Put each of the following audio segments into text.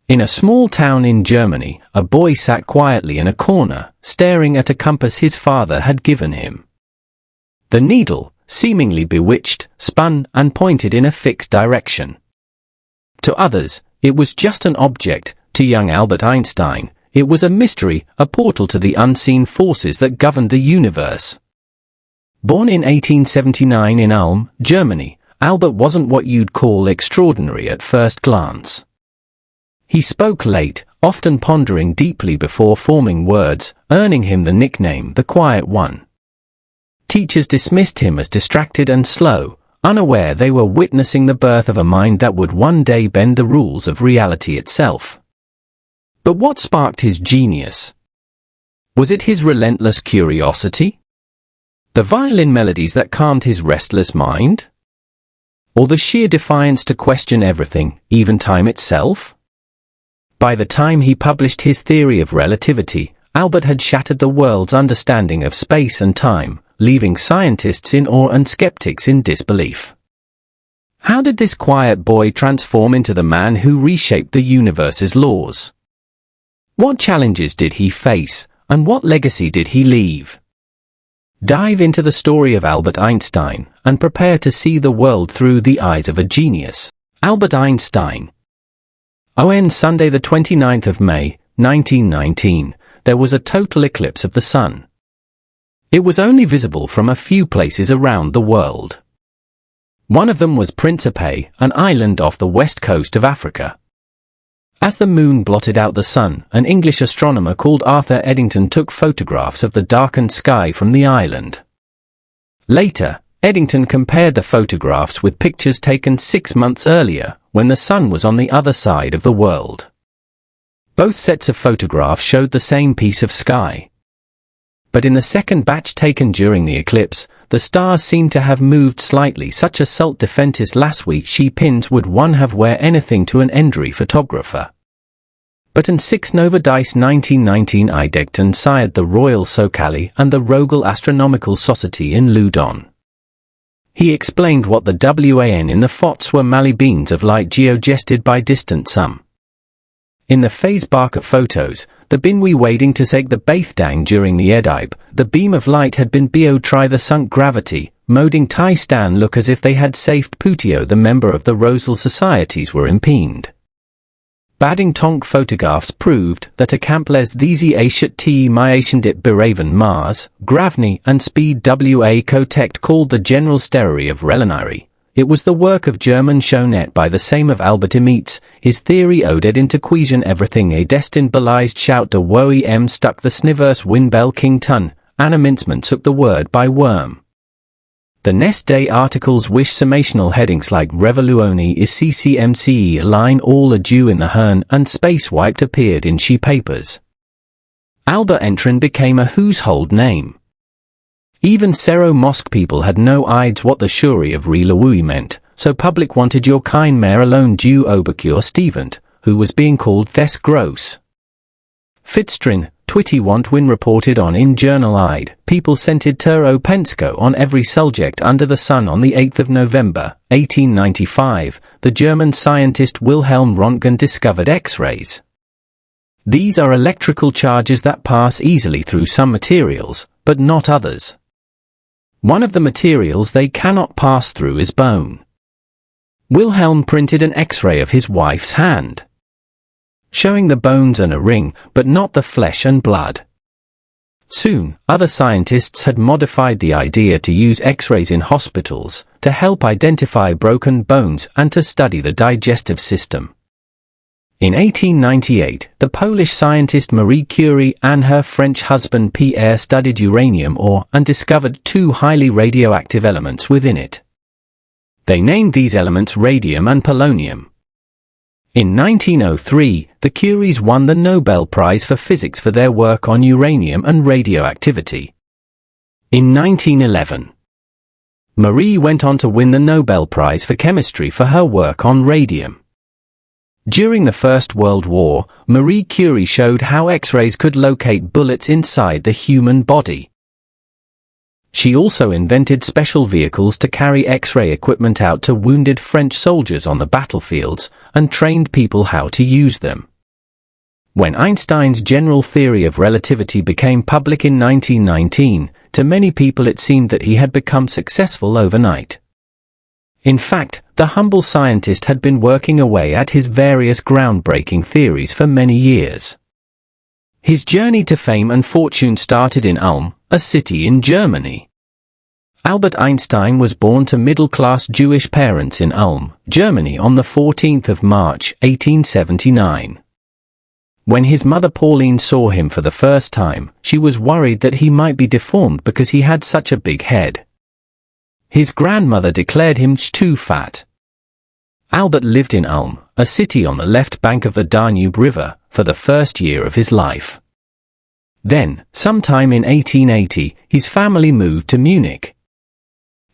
In a small town in Germany, a boy sat quietly in a corner, staring at a compass his father had given him. The needle, seemingly bewitched, spun and pointed in a fixed direction. To others, it was just an object. To young Albert Einstein, it was a mystery, a portal to the unseen forces that governed the universe. Born in 1879 in Ulm, Germany, Albert wasn't what you'd call extraordinary at first glance. He spoke late, often pondering deeply before forming words, earning him the nickname the Quiet One. Teachers dismissed him as distracted and slow, unaware they were witnessing the birth of a mind that would one day bend the rules of reality itself. But what sparked his genius? Was it his relentless curiosity? The violin melodies that calmed his restless mind? Or the sheer defiance to question everything, even time itself? By the time he published his theory of relativity, Albert had shattered the world's understanding of space and time, leaving scientists in awe and skeptics in disbelief. How did this quiet boy transform into the man who reshaped the universe's laws? What challenges did he face, and what legacy did he leave? Dive into the story of Albert Einstein, and prepare to see the world through the eyes of a genius. Albert Einstein. On Sunday the 29th of May, 1919, there was a total eclipse of the sun. It was only visible from a few places around the world. One of them was Principe, an island off the west coast of Africa. As the moon blotted out the sun, an English astronomer called Arthur Eddington took photographs of the darkened sky from the island. Later, Eddington compared the photographs with pictures taken 6 months earlier, when the sun was on the other side of the world. Both sets of photographs showed the same piece of sky. But in the second batch taken during the eclipse, the stars seemed to have moved slightly, such as Salt Defentis last week she pins would one have wear anything to an Endry photographer. But in 6 Nova Dice 1919 Eddington sired the Royal Society and the Royal Astronomical Society in Loudun. He explained what the WAN in the FOTS were Mali beams of light geogested by distant some. In the phase Barker photos, the bin we waiting to take the Baithdang during the Edibe, the beam of light had been bio try the sunk gravity, moding Tai Stan look as if they had saved Putio the member of the Rosal Societies were impeded. Badding Tonk photographs proved that a Camples these Asiat T Myationdit Beraven Mars, Gravny and Speed WA Cotect called the general sterary of Relinari. It was the work of German Schonet by the same of Albert Emitz, his theory oded into Quesion everything a destined belies shout de woe stuck the snivers winbell king tun, Anna Mintzman took the word by worm. The next day articles wish summational headings like Revoluoni is CCMCE line all adieu in the Hern and Space Wiped appeared in she papers. Albert Einstein became a household name. Even Cerro Mosque people had no idea what the shuri of Relawui meant, so public wanted your kind mayor alone due Obacure Stevent, who was being called Thes Gross. Fitzstrin, Twitty want win reported on in Journal Ide, people scented Turo Pensko on every subject under the sun on the 8th of November, 1895, the German scientist Wilhelm Röntgen discovered X-rays. These are electrical charges that pass easily through some materials, but not others. One of the materials they cannot pass through is bone. Wilhelm printed an X-ray of his wife's hand, showing the bones and a ring, but not the flesh and blood. Soon, other scientists had modified the idea to use X-rays in hospitals, to help identify broken bones and to study the digestive system. In 1898, the Polish scientist Marie Curie and her French husband Pierre studied uranium ore and discovered 2 highly radioactive elements within it. They named these elements radium and polonium. In 1903, the Curies won the Nobel Prize for Physics for their work on uranium and radioactivity. In 1911, Marie went on to win the Nobel Prize for Chemistry for her work on radium. During the First World War, Marie Curie showed how X-rays could locate bullets inside the human body. She also invented special vehicles to carry X-ray equipment out to wounded French soldiers on the battlefields, and trained people how to use them. When Einstein's general theory of relativity became public in 1919, to many people it seemed that he had become successful overnight. In fact, the humble scientist had been working away at his various groundbreaking theories for many years. His journey to fame and fortune started in Ulm, a city in Germany. Albert Einstein was born to middle-class Jewish parents in Ulm, Germany on the 14th of March, 1879. When his mother Pauline saw him for the first time, she was worried that he might be deformed because he had such a big head. His grandmother declared him too fat. Albert lived in Ulm, a city on the left bank of the Danube River, for the first year of his life. Then, sometime in 1880, his family moved to Munich.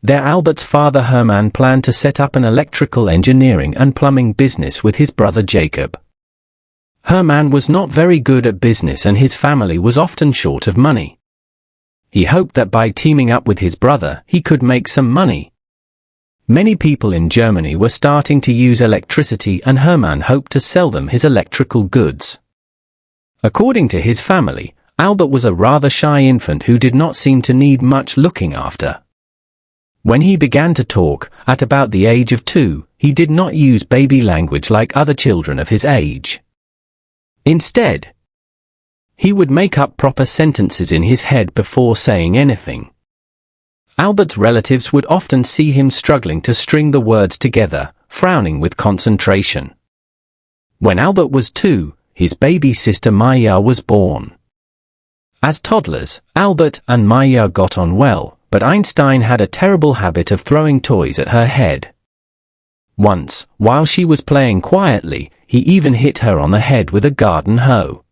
There Albert's father Hermann planned to set up an electrical engineering and plumbing business with his brother Jacob. Hermann was not very good at business and his family was often short of money. He hoped that by teaming up with his brother, he could make some money. Many people in Germany were starting to use electricity and Hermann hoped to sell them his electrical goods. According to his family, Albert was a rather shy infant who did not seem to need much looking after. When he began to talk, at about the age of 2, he did not use baby language like other children of his age. Instead, he would make up proper sentences in his head before saying anything. Albert's relatives would often see him struggling to string the words together, frowning with concentration. When Albert was 2, his baby sister Maya was born. As toddlers, Albert and Maya got on well, but Einstein had a terrible habit of throwing toys at her head. Once, while she was playing quietly, he even hit her on the head with a garden hoe.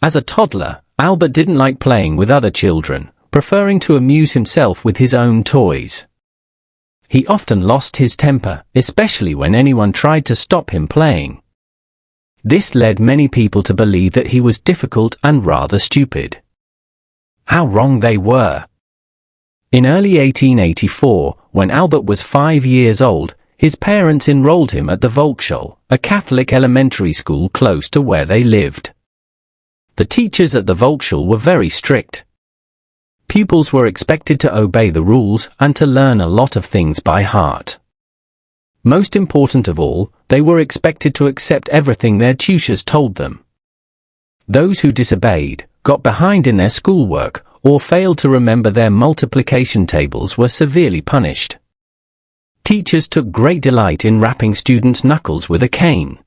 As a toddler, Albert didn't like playing with other children, preferring to amuse himself with his own toys. He often lost his temper, especially when anyone tried to stop him playing. This led many people to believe that he was difficult and rather stupid. How wrong they were! In early 1884, when Albert was 5 years old, his parents enrolled him at the Volksschule, a Catholic elementary school close to where they lived. The teachers at the Volksschule were very strict. Pupils were expected to obey the rules and to learn a lot of things by heart. Most important of all, they were expected to accept everything their tutors told them. Those who disobeyed, got behind in their schoolwork, or failed to remember their multiplication tables were severely punished. Teachers took great delight in rapping students' knuckles with a cane.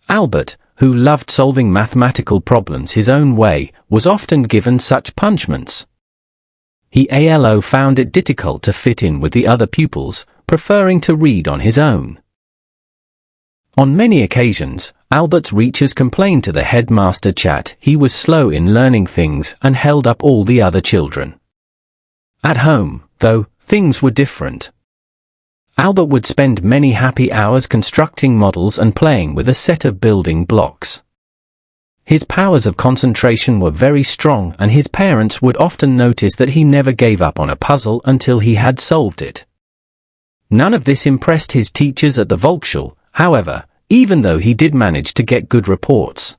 Albert, who loved solving mathematical problems his own way, was often given such punishments. He found it difficult to fit in with the other pupils, preferring to read on his own. On many occasions, Albert's teachers complained to the headmaster that he was slow in learning things and held up all the other children. At home, though, things were different. Albert would spend many happy hours constructing models and playing with a set of building blocks. His powers of concentration were very strong and his parents would often notice that he never gave up on a puzzle until he had solved it. None of this impressed his teachers at the Volksschule, however, even though he did manage to get good reports.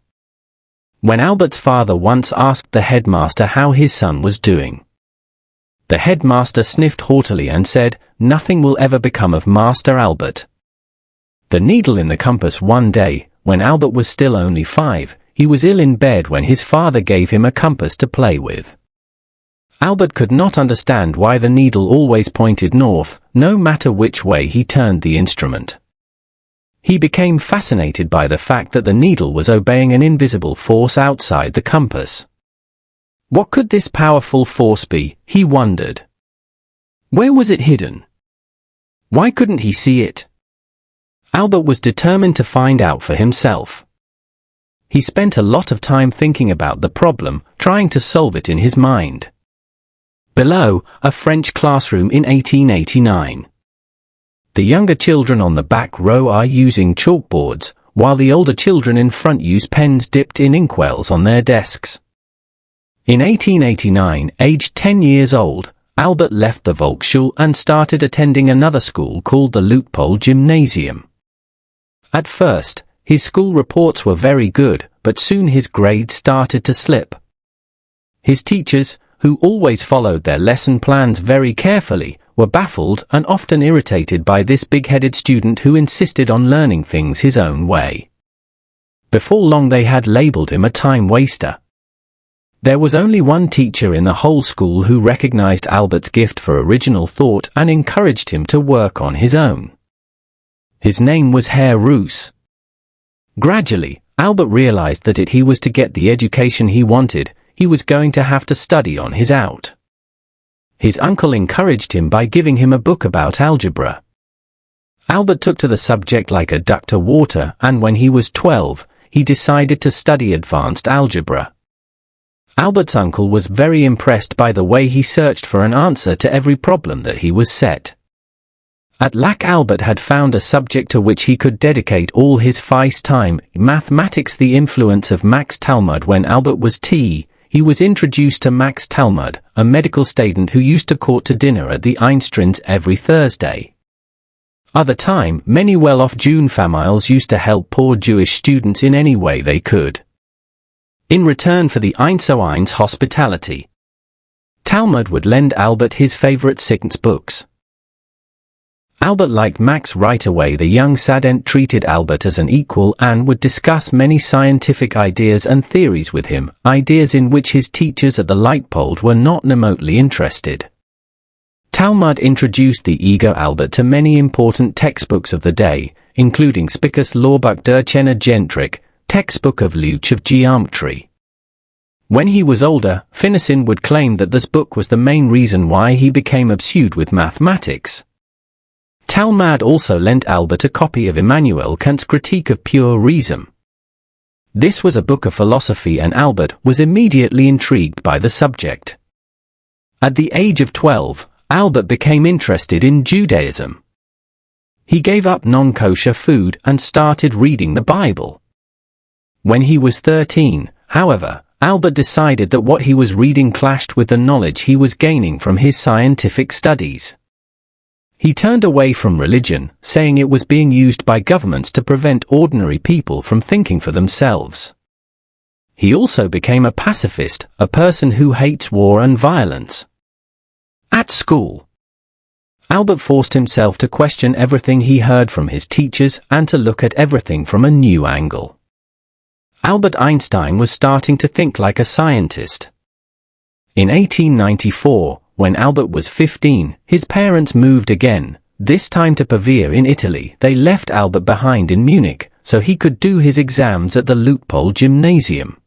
When Albert's father once asked the headmaster how his son was doing, the headmaster sniffed haughtily and said, "Nothing will ever become of Master Albert." The needle in the compass. One day, when Albert was still only 5, he was ill in bed when his father gave him a compass to play with. Albert could not understand why the needle always pointed north, no matter which way he turned the instrument. He became fascinated by the fact that the needle was obeying an invisible force outside the compass. What could this powerful force be, he wondered. Where was it hidden? Why couldn't he see it? Albert was determined to find out for himself. He spent a lot of time thinking about the problem, trying to solve it in his mind. Below, a French classroom in 1889. The younger children on the back row are using chalkboards, while the older children in front use pens dipped in inkwells on their desks. In 1889, aged 10 years old, Albert left the Volksschule and started attending another school called the Luitpold Gymnasium. At first, his school reports were very good, but soon his grades started to slip. His teachers, who always followed their lesson plans very carefully, were baffled and often irritated by this big-headed student who insisted on learning things his own way. Before long they had labeled him a time waster. There was only one teacher in the whole school who recognized Albert's gift for original thought and encouraged him to work on his own. His name was Herr Roos. Gradually, Albert realized that if he was to get the education he wanted, he was going to have to study on his own. His uncle encouraged him by giving him a book about algebra. Albert took to the subject like a duck to water, and when he was 12, he decided to study advanced algebra. Albert's uncle was very impressed by the way he searched for an answer to every problem that he was set. At last Albert had found a subject to which he could dedicate all his feist time, mathematics. The influence of Max Talmud. When Albert was he was introduced to Max Talmud, a medical student who used to court to dinner at the Einsteins every Thursday. Other time, many well-off Jew families used to help poor Jewish students in any way they could. In return for the Einstein's hospitality, Talmud would lend Albert his favorite science books. Albert liked Max right away. The young student treated Albert as an equal and would discuss many scientific ideas and theories with him, ideas in which his teachers at the Leitpold were not remotely interested. Talmud introduced the eager Albert to many important textbooks of the day, including Spiccus Lawbuck der Geometrik, textbook of Luch of geometry. When he was older, Finnesen would claim that this book was the main reason why he became obsessed with mathematics. Talmud also lent Albert a copy of Immanuel Kant's Critique of Pure Reason. This was a book of philosophy, and Albert was immediately intrigued by the subject. At the age of 12, Albert became interested in Judaism. He gave up non-kosher food and started reading the Bible. When he was 13, however, Albert decided that what he was reading clashed with the knowledge he was gaining from his scientific studies. He turned away from religion, saying it was being used by governments to prevent ordinary people from thinking for themselves. He also became a pacifist, a person who hates war and violence. At school, Albert forced himself to question everything he heard from his teachers and to look at everything from a new angle. Albert Einstein was starting to think like a scientist. In 1894, when Albert was 15, his parents moved again, this time to Pavia in Italy. They left Albert behind in Munich, so he could do his exams at the Leutpold Gymnasium.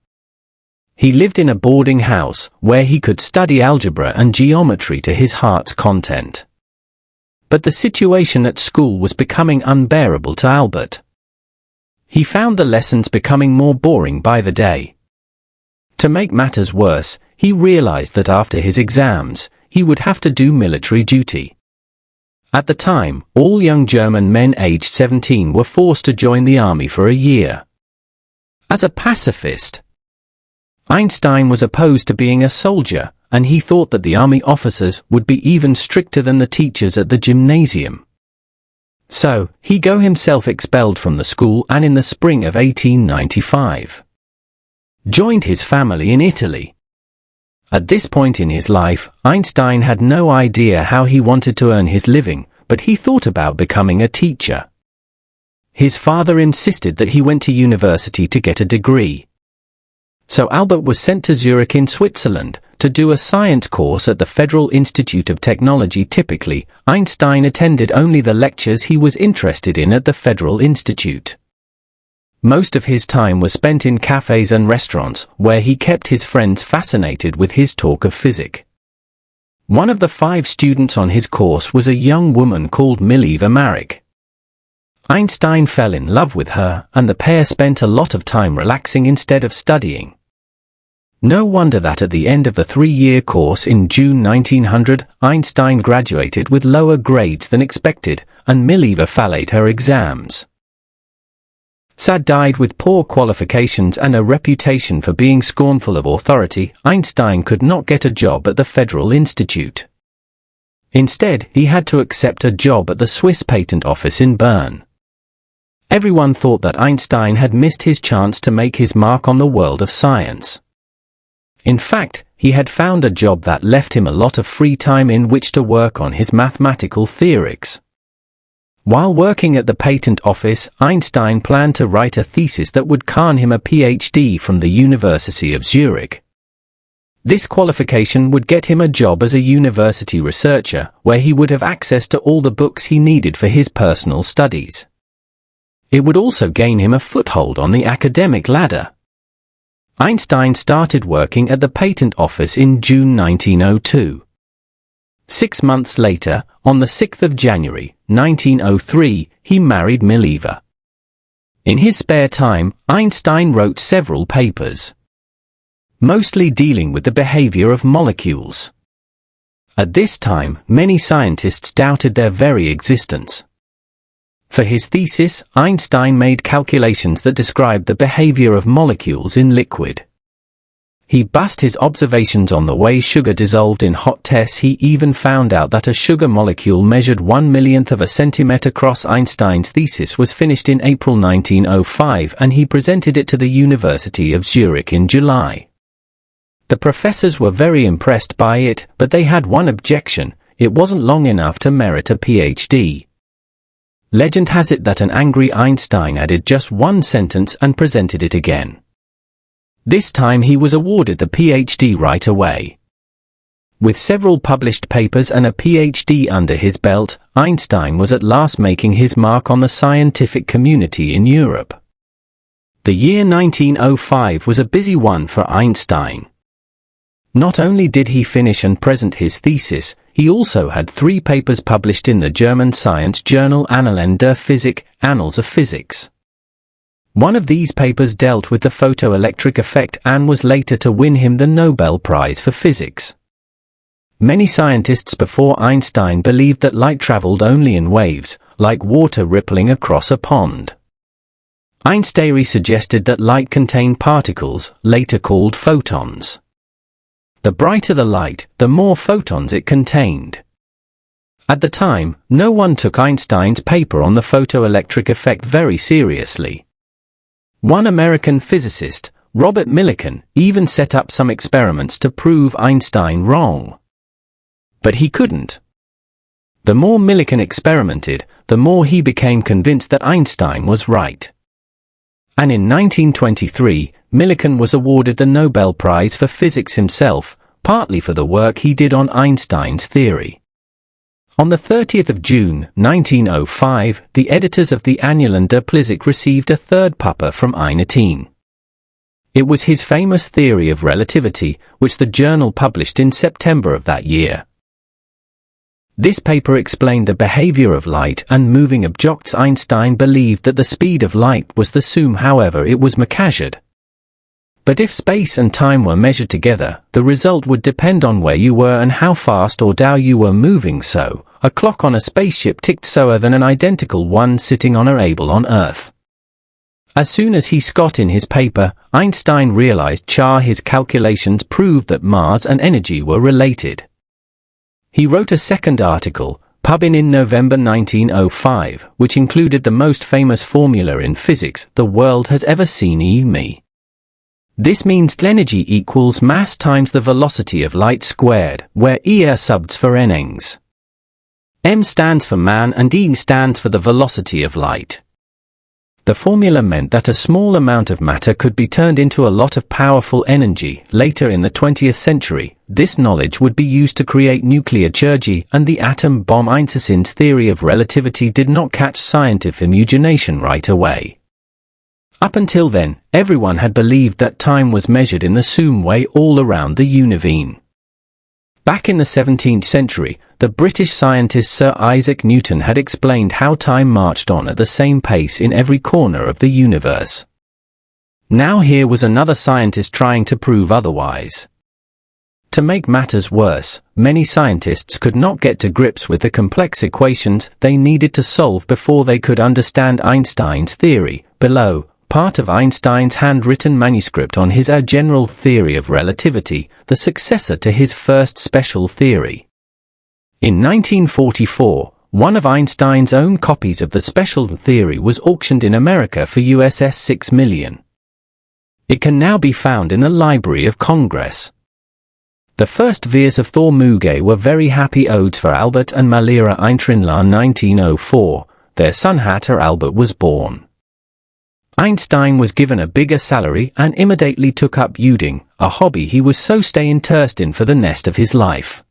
He lived in a boarding house, where he could study algebra and geometry to his heart's content. But the situation at school was becoming unbearable to Albert. He found the lessons becoming more boring by the day. To make matters worse, he realized that after his exams, he would have to do military duty. At the time, all young German men aged 17 were forced to join the army for a year. As a pacifist, Einstein was opposed to being a soldier, and he thought that the army officers would be even stricter than the teachers at the gymnasium. So, he got himself expelled from the school and in the spring of 1895, joined his family in Italy. At this point in his life, Einstein had no idea how he wanted to earn his living, but he thought about becoming a teacher. His father insisted that he went to university to get a degree. So Albert was sent to Zurich in Switzerland to do a science course at the Federal Institute of Technology. Typically, Einstein attended only the lectures he was interested in at the Federal Institute. Most of his time was spent in cafes and restaurants, where he kept his friends fascinated with his talk of physics. One of the 5 students on his course was a young woman called Mileva Marek. Einstein fell in love with her, and the pair spent a lot of time relaxing instead of studying. No wonder that at the end of the 3-year course in June 1900, Einstein graduated with lower grades than expected, and Mileva failed her exams. Sad died with poor qualifications and a reputation for being scornful of authority. Einstein could not get a job at the Federal Institute. Instead, he had to accept a job at the Swiss Patent Office in Bern. Everyone thought that Einstein had missed his chance to make his mark on the world of science. In fact, he had found a job that left him a lot of free time in which to work on his mathematical theories. While working at the patent office, Einstein planned to write a thesis that would earn him a PhD from the University of Zurich. This qualification would get him a job as a university researcher, where he would have access to all the books he needed for his personal studies. It would also gain him a foothold on the academic ladder. Einstein started working at the patent office in June 1902. 6 months later, on the 6th of January, 1903, he married Mileva. In his spare time, Einstein wrote several papers, mostly dealing with the behavior of molecules. At this time, many scientists doubted their very existence. For his thesis, Einstein made calculations that described the behavior of molecules in liquid. He based his observations on the way sugar dissolved in hot tests. He even found out that a sugar molecule measured 1/1,000,000th of a centimeter across. Einstein's thesis was finished in April 1905 and he presented it to the University of Zurich in July. The professors were very impressed by it, but they had one objection: it wasn't long enough to merit a PhD. Legend has it that an angry Einstein added just one sentence and presented it again. This time he was awarded the PhD right away. With several published papers and a PhD under his belt, Einstein was at last making his mark on the scientific community in Europe. The year 1905 was a busy one for Einstein. Not only did he finish and present his thesis, he also had 3 papers published in the German science journal Annalen der Physik, Annals of Physics. One of these papers dealt with the photoelectric effect and was later to win him the Nobel Prize for Physics. Many scientists before Einstein believed that light traveled only in waves, like water rippling across a pond. Einstein suggested that light contained particles, later called photons. The brighter the light, the more photons it contained. At the time, no one took Einstein's paper on the photoelectric effect very seriously. One American physicist, Robert Millikan, even set up some experiments to prove Einstein wrong. But he couldn't. The more Millikan experimented, the more he became convinced that Einstein was right. And in 1923, Millikan was awarded the Nobel Prize for Physics himself, partly for the work he did on Einstein's theory. On the 30th of June, 1905, the editors of the Annalen der Physik received a third paper from Einstein. It was his famous theory of relativity, which the journal published in September of that year. This paper explained the behavior of light and moving objects. Einstein believed that the speed of light was the sum, however it was measured. But if space and time were measured together, the result would depend on where you were and how fast or how you were moving. So, a clock on a spaceship ticked slower than an identical one sitting on a table on Earth. As soon as he got in his paper, Einstein realized his calculations proved that mass and energy were related. He wrote a second article, published in November 1905, which included the most famous formula in physics the world has ever seen: E.m. This means energy equals mass times the velocity of light squared, where E subs for n's. M stands for man and E stands for the velocity of light. The formula meant that a small amount of matter could be turned into a lot of powerful energy. Later in the 20th century, this knowledge would be used to create nuclear energy and the atom bomb. Einstein's theory of relativity did not catch scientific imagination right away. Up until then, everyone had believed that time was measured in the same way all around the universe. Back in the 17th century, the British scientist Sir Isaac Newton had explained how time marched on at the same pace in every corner of the universe. Now here was another scientist trying to prove otherwise. To make matters worse, many scientists could not get to grips with the complex equations they needed to solve before they could understand Einstein's theory. Below, part of Einstein's handwritten manuscript on his general theory of relativity, the successor to his first special theory. In 1944, one of Einstein's own copies of the special theory was auctioned in America for US $6 million. It can now be found in the Library of Congress. The first vers of Thor Muge were very happy odes for Albert and Malira Einstein. 1904, their son Hatter Albert was born. Einstein was given a bigger salary and immediately took up uding, a hobby he was so interested in for the rest of his life.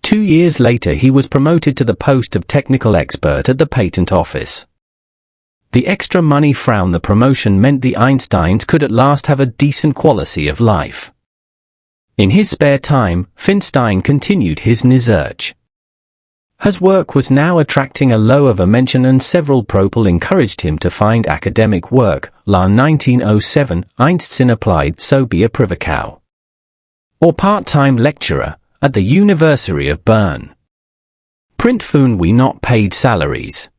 2 years later he was promoted to the post of technical expert at the patent office. The extra money from the promotion meant the Einsteins could at last have a decent quality of life. In his spare time, Feinstein continued his research. His work was now attracting a lot of attention and several people encouraged him to find academic work. 1907, Einstein applied to be a privacow, or part-time lecturer, at the University of Bern. Print fun we not paid salaries.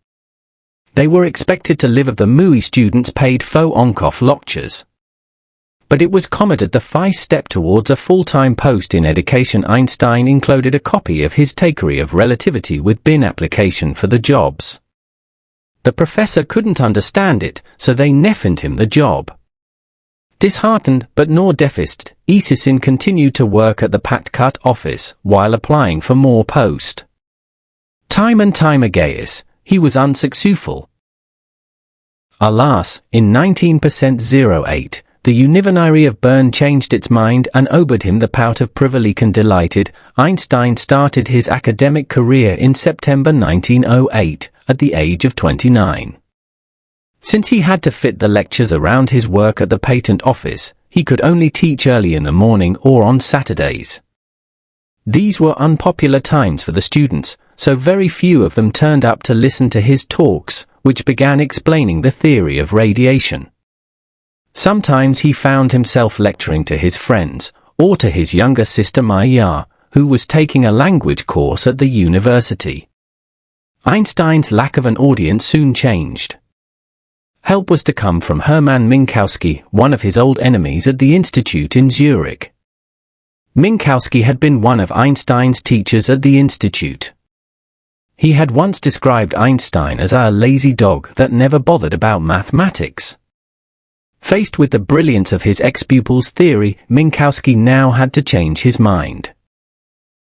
They were expected to live of the MUI students paid fo onkoff lectures. But it was commented the first step towards a full-time post in education. Einstein included a copy of his theory of relativity with bin application for the jobs. The professor couldn't understand it, so they neffened him the job. Disheartened but nor defist, Einstein continued to work at the patent office while applying for more post. Time and time again, he was unsuccessful. Alas, in 1908, the University of Bern changed its mind and offered him the pout of privilege. And delighted, Einstein started his academic career in September 1908, at the age of 29. Since he had to fit the lectures around his work at the patent office, he could only teach early in the morning or on Saturdays. These were unpopular times for the students, so very few of them turned up to listen to his talks, which began explaining the theory of radiation. Sometimes he found himself lecturing to his friends, or to his younger sister Maya, who was taking a language course at the university. Einstein's lack of an audience soon changed. Help was to come from Hermann Minkowski, one of his old enemies at the institute in Zurich. Minkowski had been one of Einstein's teachers at the institute. He had once described Einstein as a lazy dog that never bothered about mathematics. Faced with the brilliance of his ex-pupil's theory, Minkowski now had to change his mind.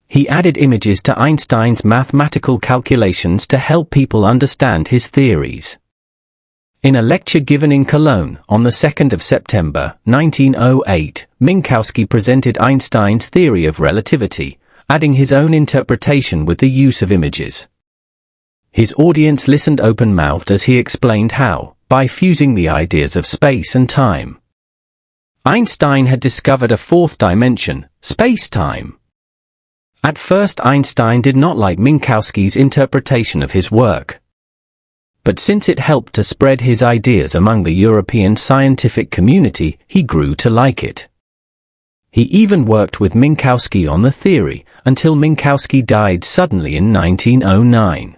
He added images to Einstein's mathematical calculations to help people understand his theories. In a lecture given in Cologne on the 2nd of September, 1908, Minkowski presented Einstein's theory of relativity, adding his own interpretation with the use of images. His audience listened open-mouthed as he explained how, by fusing the ideas of space and time, Einstein had discovered a fourth dimension, space-time. At first Einstein did not like Minkowski's interpretation of his work. But since it helped to spread his ideas among the European scientific community, he grew to like it. He even worked with Minkowski on the theory, until Minkowski died suddenly in 1909.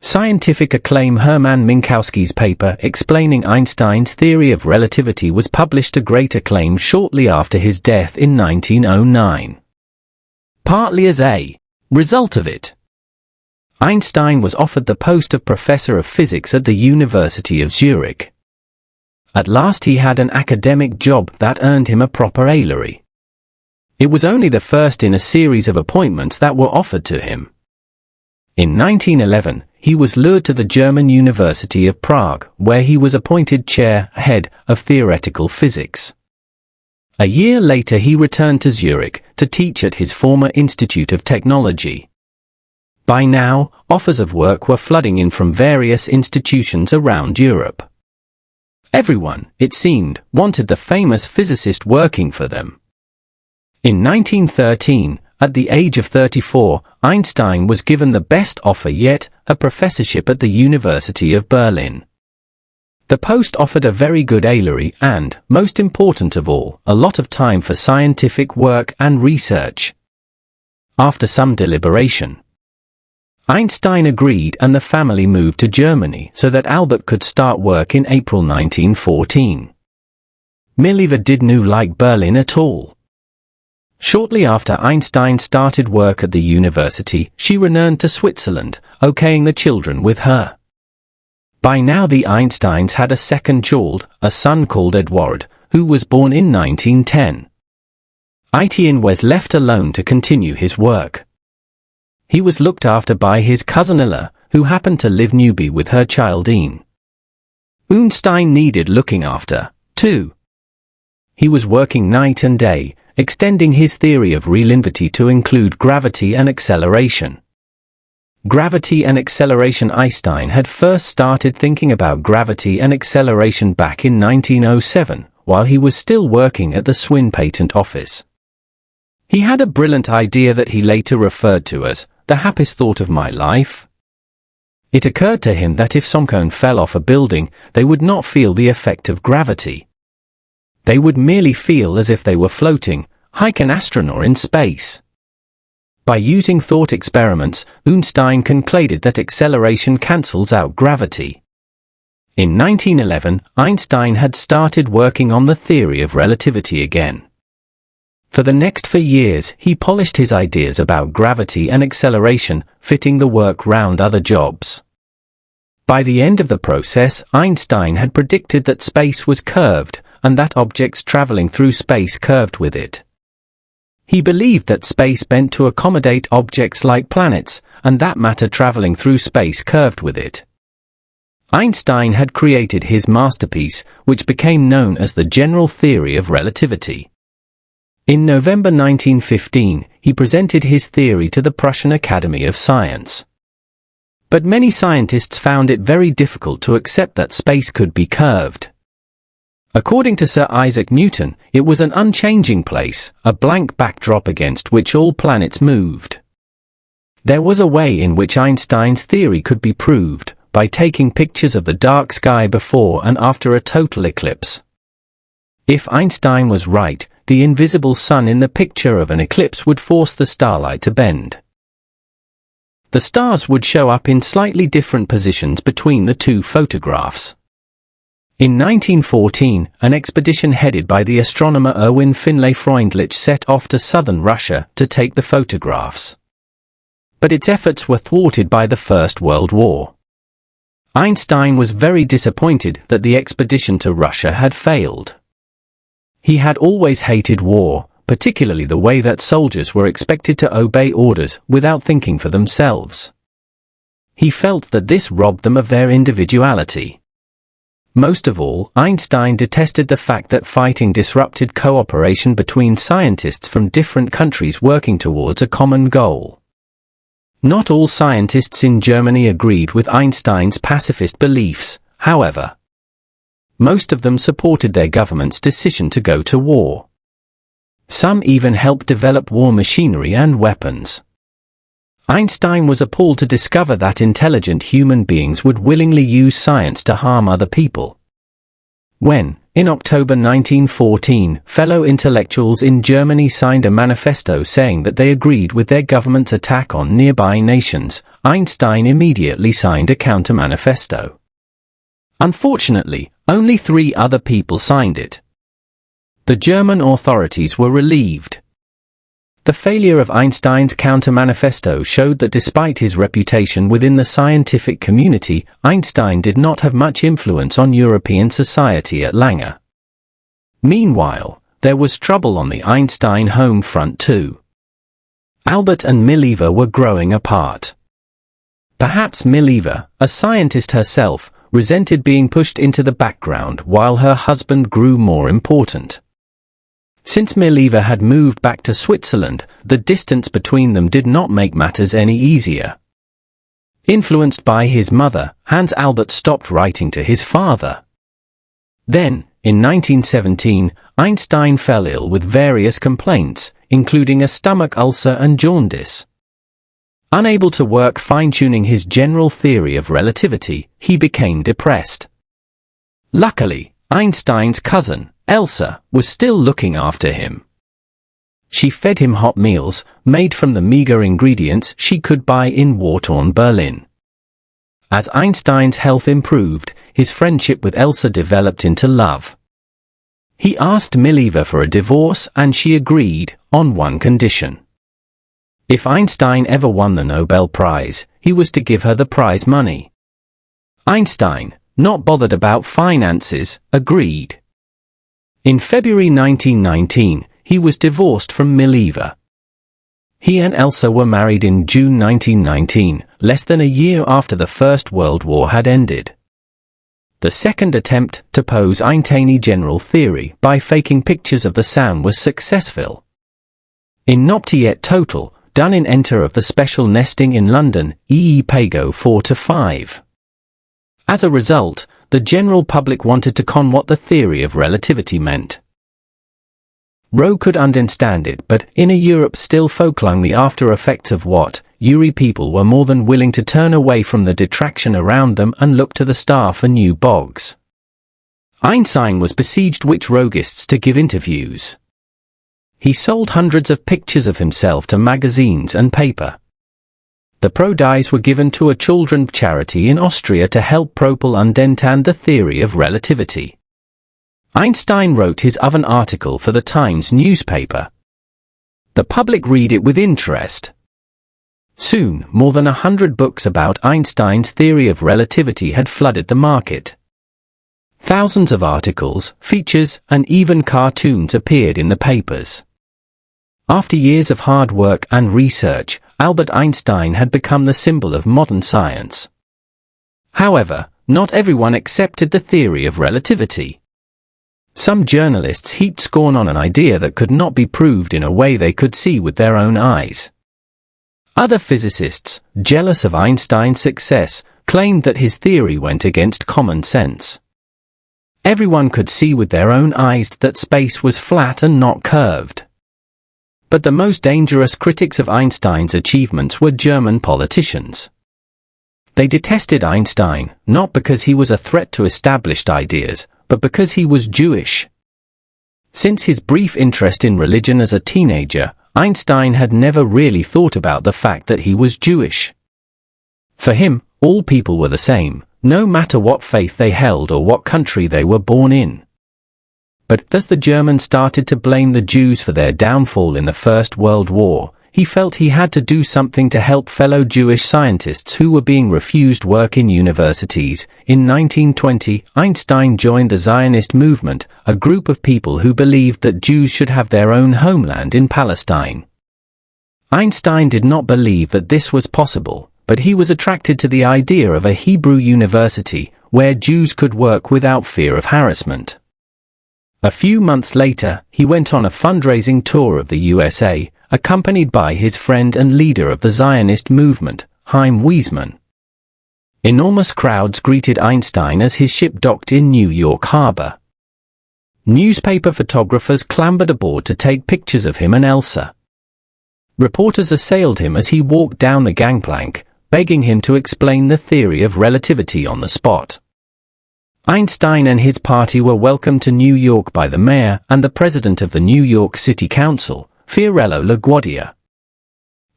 Scientific acclaim Hermann Minkowski's paper explaining Einstein's theory of relativity was published to great acclaim shortly after his death in 1909. Partly as a result of it, Einstein was offered the post of professor of physics at the University of Zurich. At last he had an academic job that earned him a proper salary. It was only the first in a series of appointments that were offered to him. In 1911, he was lured to the German University of Prague, where he was appointed head of theoretical physics. A year later he returned to Zurich to teach at his former Institute of Technology. By now, offers of work were flooding in from various institutions around Europe. Everyone, it seemed, wanted the famous physicist working for them. In 1913, at the age of 34, Einstein was given the best offer yet, a professorship at the University of Berlin. The post offered a very good salary and, most important of all, a lot of time for scientific work and research. After some deliberation, Einstein agreed and the family moved to Germany so that Albert could start work in April 1914. Miliva did not like Berlin at all. Shortly after Einstein started work at the university, she returned to Switzerland, okaying the children with her. By now the Einsteins had a second child, a son called Edward, who was born in 1910. Etienne was left alone to continue his work. He was looked after by his cousin Ella, who happened to live nearby with her child Ian. Einstein needed looking after, too. He was working night and day, extending his theory of relativity to include gravity and acceleration. Gravity and acceleration. Einstein had first started thinking about gravity and acceleration back in 1907, while he was still working at the Swin Patent Office. He had a brilliant idea that he later referred to as the happiest thought of my life. It occurred to him that if someone fell off a building, they would not feel the effect of gravity. They would merely feel as if they were floating, like an astronaut in space. By using thought experiments, Einstein concluded that acceleration cancels out gravity. In 1911, Einstein had started working on the theory of relativity again. For the next 4 years, he polished his ideas about gravity and acceleration, fitting the work round other jobs. By the end of the process, Einstein had predicted that space was curved, and that objects traveling through space curved with it. He believed that space bent to accommodate objects like planets, and that matter traveling through space curved with it. Einstein had created his masterpiece, which became known as the general theory of relativity. In November 1915, he presented his theory to the Prussian Academy of Science. But many scientists found it very difficult to accept that space could be curved. According to Sir Isaac Newton, it was an unchanging place, a blank backdrop against which all planets moved. There was a way in which Einstein's theory could be proved, by taking pictures of the dark sky before and after a total eclipse. If Einstein was right, the invisible sun in the picture of an eclipse would force the starlight to bend. The stars would show up in slightly different positions between the two photographs. In 1914, an expedition headed by the astronomer Erwin Finlay Freundlich set off to southern Russia to take the photographs. But its efforts were thwarted by the First World War. Einstein was very disappointed that the expedition to Russia had failed. He had always hated war, particularly the way that soldiers were expected to obey orders without thinking for themselves. He felt that this robbed them of their individuality. Most of all, Einstein detested the fact that fighting disrupted cooperation between scientists from different countries working towards a common goal. Not all scientists in Germany agreed with Einstein's pacifist beliefs, however. Most of them supported their government's decision to go to war. Some even helped develop war machinery and weapons. Einstein was appalled to discover that intelligent human beings would willingly use science to harm other people. When, in October 1914, fellow intellectuals in Germany signed a manifesto saying that they agreed with their government's attack on nearby nations, Einstein immediately signed a counter-manifesto. Unfortunately, only 3 other people signed it. The German authorities were relieved. The failure of Einstein's counter-manifesto showed that despite his reputation within the scientific community, Einstein did not have much influence on European society at Lange. Meanwhile, there was trouble on the Einstein home front too. Albert and Mileva were growing apart. Perhaps Mileva, a scientist herself, resented being pushed into the background while her husband grew more important. Since Mileva had moved back to Switzerland, the distance between them did not make matters any easier. Influenced by his mother, Hans Albert stopped writing to his father. Then, in 1917, Einstein fell ill with various complaints, including a stomach ulcer and jaundice. Unable to work fine-tuning his general theory of relativity, he became depressed. Luckily, Einstein's cousin, Elsa, was still looking after him. She fed him hot meals, made from the meager ingredients she could buy in war-torn Berlin. As Einstein's health improved, his friendship with Elsa developed into love. He asked Mileva for a divorce and she agreed, on one condition. If Einstein ever won the Nobel Prize, he was to give her the prize money. Einstein, not bothered about finances, agreed. In February 1919, he was divorced from Mileva. He and Elsa were married in June 1919, less than a year after the First World War had ended. The second attempt to pose Einsteini general theory by faking pictures of the Sun was successful. In Not Yet Total, done in Enter of the Special Nesting in London, Pago 4-5. As a result, the general public wanted to con what the theory of relativity meant. Rowe could understand it, but in a Europe still folklong the after effects of what, Uri people were more than willing to turn away from the detraction around them and look to the star for new bogs. Einstein was besieged with roguists to give interviews. He sold hundreds of pictures of himself to magazines and paper. The pro-dies were given to a children's charity in Austria to help propel and understand the theory of relativity. Einstein wrote his oven article for the Times newspaper. The public read it with interest. Soon, more than 100 books about Einstein's theory of relativity had flooded the market. Thousands of articles, features, and even cartoons appeared in the papers. After years of hard work and research, Albert Einstein had become the symbol of modern science. However, not everyone accepted the theory of relativity. Some journalists heaped scorn on an idea that could not be proved in a way they could see with their own eyes. Other physicists, jealous of Einstein's success, claimed that his theory went against common sense. Everyone could see with their own eyes that space was flat and not curved. But the most dangerous critics of Einstein's achievements were German politicians. They detested Einstein, not because he was a threat to established ideas, but because he was Jewish. Since his brief interest in religion as a teenager, Einstein had never really thought about the fact that he was Jewish. For him, all people were the same, no matter what faith they held or what country they were born in. But as the Germans started to blame the Jews for their downfall in the First World War, he felt he had to do something to help fellow Jewish scientists who were being refused work in universities. In 1920, Einstein joined the Zionist movement, a group of people who believed that Jews should have their own homeland in Palestine. Einstein did not believe that this was possible, but he was attracted to the idea of a Hebrew university, where Jews could work without fear of harassment. A few months later, he went on a fundraising tour of the USA, accompanied by his friend and leader of the Zionist movement, Chaim Weizmann. Enormous crowds greeted Einstein as his ship docked in New York Harbor. Newspaper photographers clambered aboard to take pictures of him and Elsa. Reporters assailed him as he walked down the gangplank, begging him to explain the theory of relativity on the spot. Einstein and his party were welcomed to New York by the mayor and the president of the New York City Council, Fiorello LaGuardia.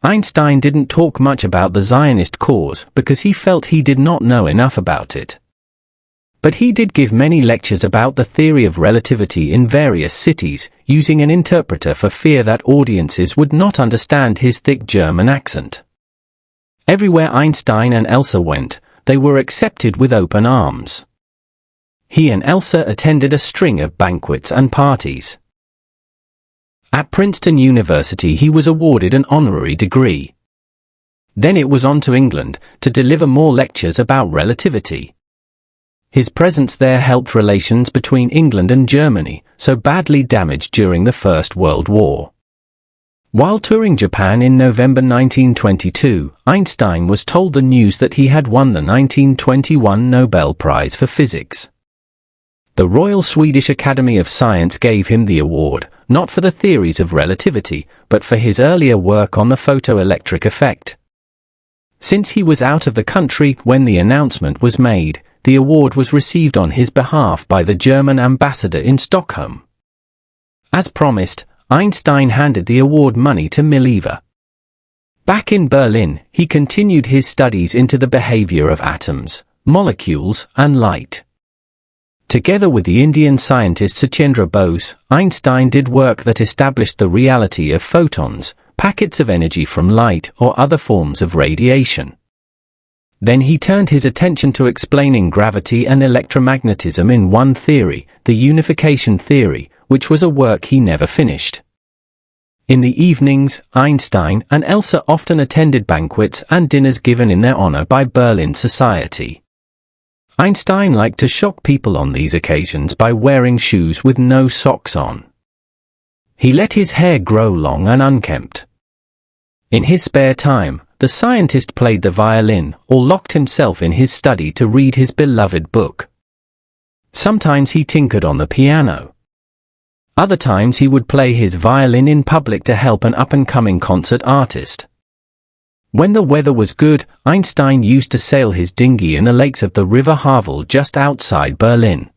Einstein didn't talk much about the Zionist cause because he felt he did not know enough about it. But he did give many lectures about the theory of relativity in various cities, using an interpreter for fear that audiences would not understand his thick German accent. Everywhere Einstein and Elsa went, they were accepted with open arms. He and Elsa attended a string of banquets and parties. At Princeton University he was awarded an honorary degree. Then it was on to England to deliver more lectures about relativity. His presence there helped relations between England and Germany, so badly damaged during the First World War. While touring Japan in November 1922, Einstein was told the news that he had won the 1921 Nobel Prize for Physics. The Royal Swedish Academy of Science gave him the award, not for the theories of relativity, but for his earlier work on the photoelectric effect. Since he was out of the country when the announcement was made, the award was received on his behalf by the German ambassador in Stockholm. As promised, Einstein handed the award money to Mileva. Back in Berlin, he continued his studies into the behavior of atoms, molecules, and light. Together with the Indian scientist Sachendra Bose, Einstein did work that established the reality of photons, packets of energy from light or other forms of radiation. Then he turned his attention to explaining gravity and electromagnetism in one theory, the unification theory, which was a work he never finished. In the evenings, Einstein and Elsa often attended banquets and dinners given in their honor by Berlin society. Einstein liked to shock people on these occasions by wearing shoes with no socks on. He let his hair grow long and unkempt. In his spare time, the scientist played the violin or locked himself in his study to read his beloved book. Sometimes he tinkered on the piano. Other times he would play his violin in public to help an up-and-coming concert artist. When the weather was good, Einstein used to sail his dinghy in the lakes of the River Havel just outside Berlin.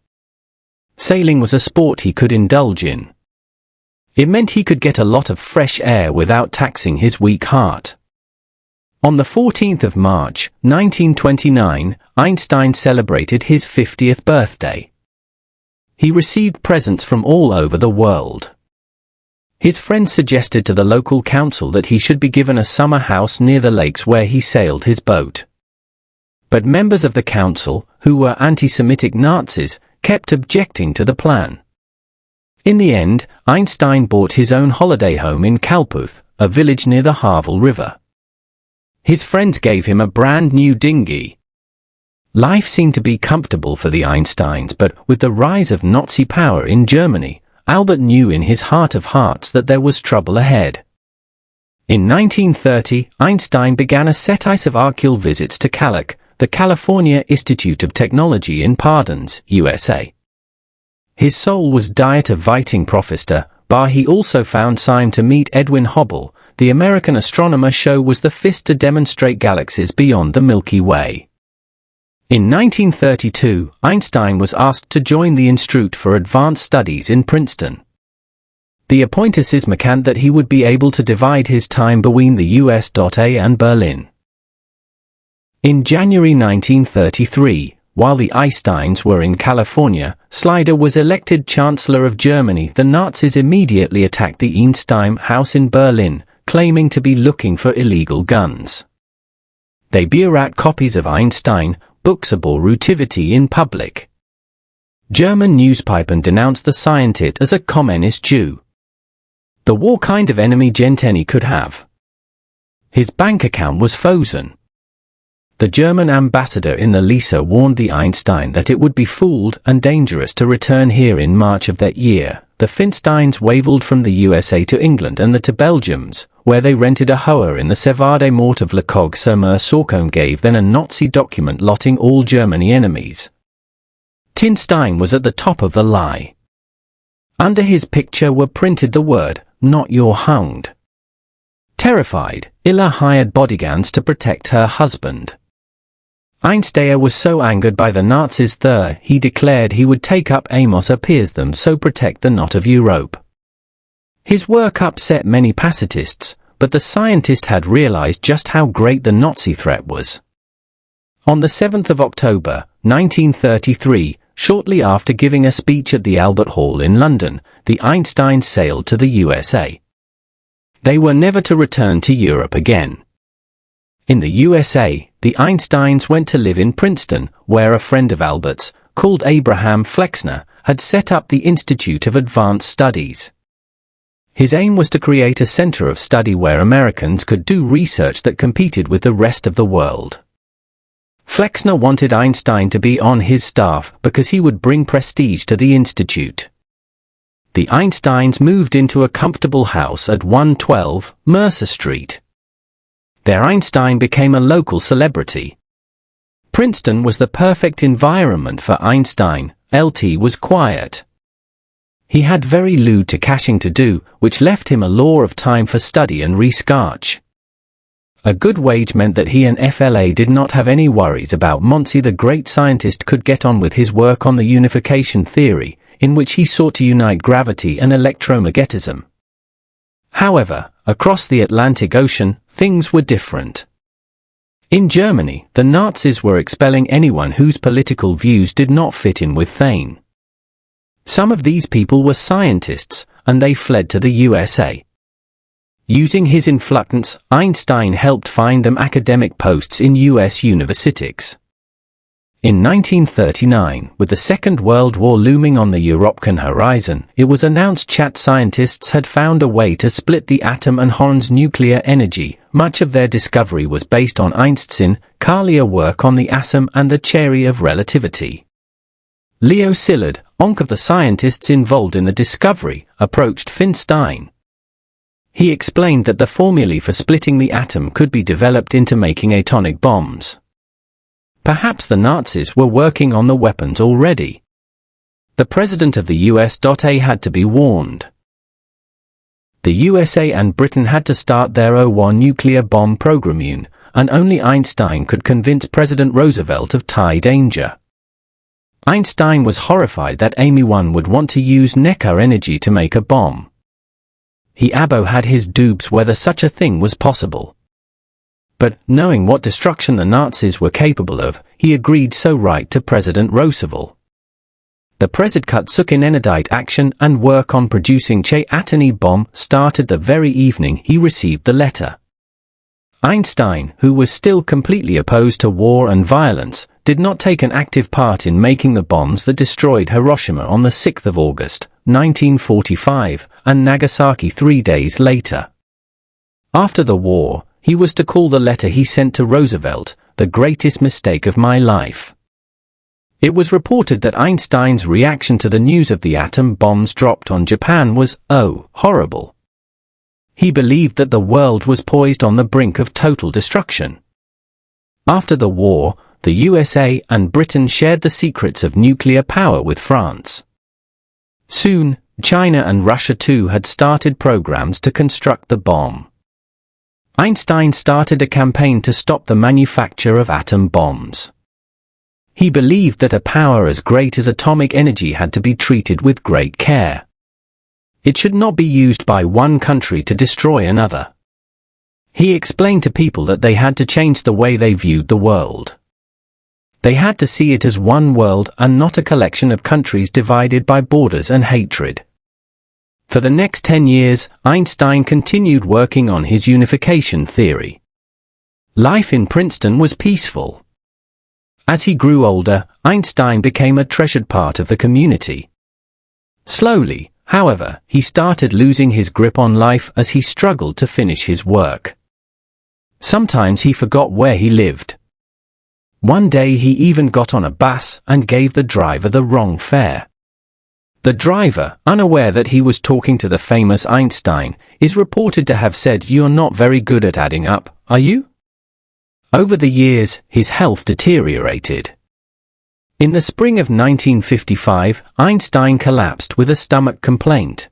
Sailing was a sport he could indulge in. It meant he could get a lot of fresh air without taxing his weak heart. On the 14th of March, 1929, Einstein celebrated his 50th birthday. He received presents from all over the world. His friends suggested to the local council that he should be given a summer house near the lakes where he sailed his boat. But members of the council, who were anti-Semitic Nazis, kept objecting to the plan. In the end, Einstein bought his own holiday home in Kalputh, a village near the Havel River. His friends gave him a brand new dinghy. Life seemed to be comfortable for the Einsteins, but with the rise of Nazi power in Germany, Albert knew in his heart of hearts that there was trouble ahead. In 1930, Einstein began a series of archaeal visits to CALIC, the California Institute of Technology in Parsons, USA. His soul was diet of Viting Professor, but he also found time to meet Edwin Hubble. The American astronomer show was the first to demonstrate galaxies beyond the Milky Way. In 1932, Einstein was asked to join the Institute for Advanced Studies in Princeton. The appointees meant that he would be able to divide his time between the US.A and Berlin. In January 1933, while the Einsteins were in California, Schleider was elected Chancellor of Germany. The Nazis immediately attacked the Einstein house in Berlin, claiming to be looking for illegal guns. They bought copies of Einstein books about relativity in public. German newspapers denounced the scientist as a communist Jew. The war kind of enemy Genteni could have. His bank account was frozen. The German ambassador in the Lisa warned the Einstein that it would be fooled and dangerous to return here in March of that year. The Finsteins waveled from the USA to England and to Belgiums, where they rented a hoa in the Sevade Mort of Le Cog sur Mer Sorcombe gave then a Nazi document lotting all Germany enemies. Tinstein was at the top of the lie. Under his picture were printed the word, "Not your hound." Terrified, Illa hired bodyguards to protect her husband. Einstein was so angered by the Nazis that he declared he would take up Amos appears them so protect the knot of Europe. His work upset many pacifists, but the scientist had realized just how great the Nazi threat was. On the 7th of October, 1933, shortly after giving a speech at the Albert Hall in London, the Einsteins sailed to the USA. They were never to return to Europe again. In the USA, the Einsteins went to live in Princeton, where a friend of Albert's, called Abraham Flexner, had set up the Institute of Advanced Studies. His aim was to create a center of study where Americans could do research that competed with the rest of the world. Flexner wanted Einstein to be on his staff because he would bring prestige to the institute. The Einsteins moved into a comfortable house at 112 Mercer Street. There Einstein became a local celebrity. Princeton was the perfect environment for Einstein. LT was quiet. He had very little to caching to do, which left him a lot of time for study and research. A good wage meant that he and FLA did not have any worries about Monty. The great scientist could get on with his work on the unification theory, in which he sought to unite gravity and electromagnetism. However, across the Atlantic Ocean, things were different. In Germany, the Nazis were expelling anyone whose political views did not fit in with Thane. Some of these people were scientists, and they fled to the USA. Using his influence, Einstein helped find them academic posts in US universities. In 1939, with the Second World War looming on the European horizon, it was announced that scientists had found a way to split the atom and harness nuclear energy. Much of their discovery was based on Einstein's earlier work on the atom and the theory of relativity. Leo Szilard, one of the scientists involved in the discovery, approached Einstein. He explained that the formulae for splitting the atom could be developed into making atomic bombs. Perhaps the Nazis were working on the weapons already. The president of the USA had to be warned. The USA and Britain had to start their O1 nuclear bomb program, and only Einstein could convince President Roosevelt of tie danger. Einstein was horrified that anyone would want to use nuclear energy to make a bomb. He had his doubts whether such a thing was possible. But, knowing what destruction the Nazis were capable of, he agreed so right to President Roosevelt. The President took immediate action, and work on producing the atomic bomb started the very evening he received the letter. Einstein, who was still completely opposed to war and violence, did not take an active part in making the bombs that destroyed Hiroshima on the 6th of August, 1945, and Nagasaki 3 days later. After the war, he was to call the letter he sent to Roosevelt, "the greatest mistake of my life." It was reported that Einstein's reaction to the news of the atom bombs dropped on Japan was, "Oh, horrible." He believed that the world was poised on the brink of total destruction. After the war, the USA and Britain shared the secrets of nuclear power with France. Soon, China and Russia too had started programs to construct the bomb. Einstein started a campaign to stop the manufacture of atom bombs. He believed that a power as great as atomic energy had to be treated with great care. It should not be used by one country to destroy another. He explained to people that they had to change the way they viewed the world. They had to see it as one world and not a collection of countries divided by borders and hatred. For the next 10 years, Einstein continued working on his unification theory. Life in Princeton was peaceful. As he grew older, Einstein became a treasured part of the community. Slowly, however, he started losing his grip on life as he struggled to finish his work. Sometimes he forgot where he lived. One day he even got on a bus and gave the driver the wrong fare. The driver, unaware that he was talking to the famous Einstein, is reported to have said, "You're not very good at adding up, are you?" Over the years, his health deteriorated. In the spring of 1955, Einstein collapsed with a stomach complaint.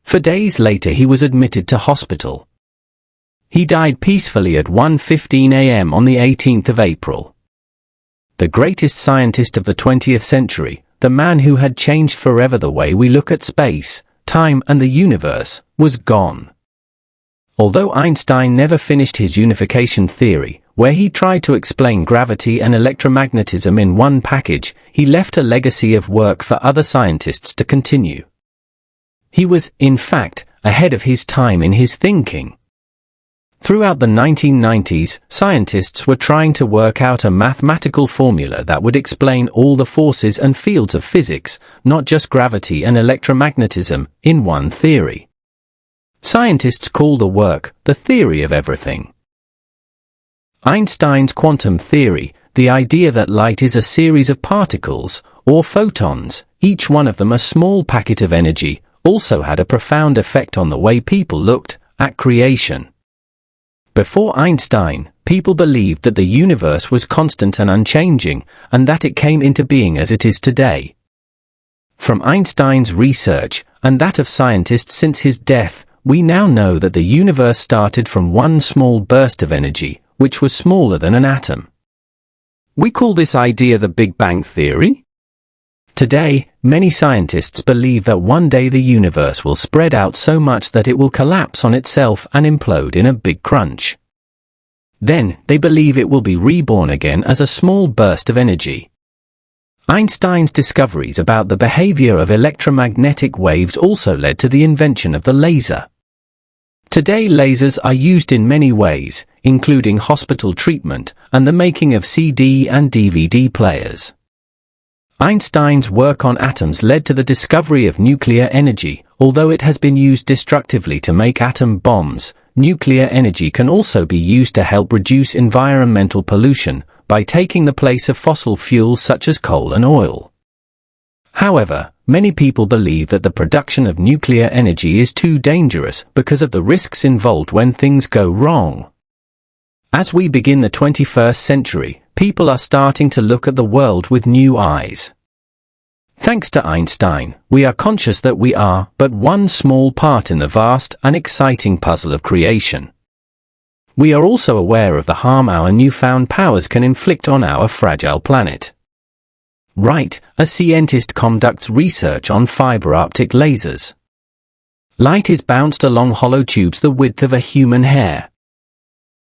4 days later he was admitted to hospital. He died peacefully at 1:15 a.m. on the 18th of April. The greatest scientist of the 20th century, the man who had changed forever the way we look at space, time and the universe, was gone. Although Einstein never finished his unification theory, where he tried to explain gravity and electromagnetism in one package, he left a legacy of work for other scientists to continue. He was, in fact, ahead of his time in his thinking. Throughout the 1990s, scientists were trying to work out a mathematical formula that would explain all the forces and fields of physics, not just gravity and electromagnetism, in one theory. Scientists call the work the theory of everything. Einstein's quantum theory, the idea that light is a series of particles, or photons, each one of them a small packet of energy, also had a profound effect on the way people looked at creation. Before Einstein, people believed that the universe was constant and unchanging, and that it came into being as it is today. From Einstein's research, and that of scientists since his death, we now know that the universe started from one small burst of energy, which was smaller than an atom. We call this idea the Big Bang Theory. Today, many scientists believe that one day the universe will spread out so much that it will collapse on itself and implode in a big crunch. Then, they believe it will be reborn again as a small burst of energy. Einstein's discoveries about the behavior of electromagnetic waves also led to the invention of the laser. Today lasers are used in many ways, including hospital treatment and the making of CD and DVD players. Einstein's work on atoms led to the discovery of nuclear energy. Although it has been used destructively to make atom bombs, nuclear energy can also be used to help reduce environmental pollution by taking the place of fossil fuels such as coal and oil. However, many people believe that the production of nuclear energy is too dangerous because of the risks involved when things go wrong. As we begin the 21st century, people are starting to look at the world with new eyes. Thanks to Einstein, we are conscious that we are but one small part in the vast and exciting puzzle of creation. We are also aware of the harm our newfound powers can inflict on our fragile planet. Right, a scientist conducts research on fiber optic lasers. Light is bounced along hollow tubes the width of a human hair.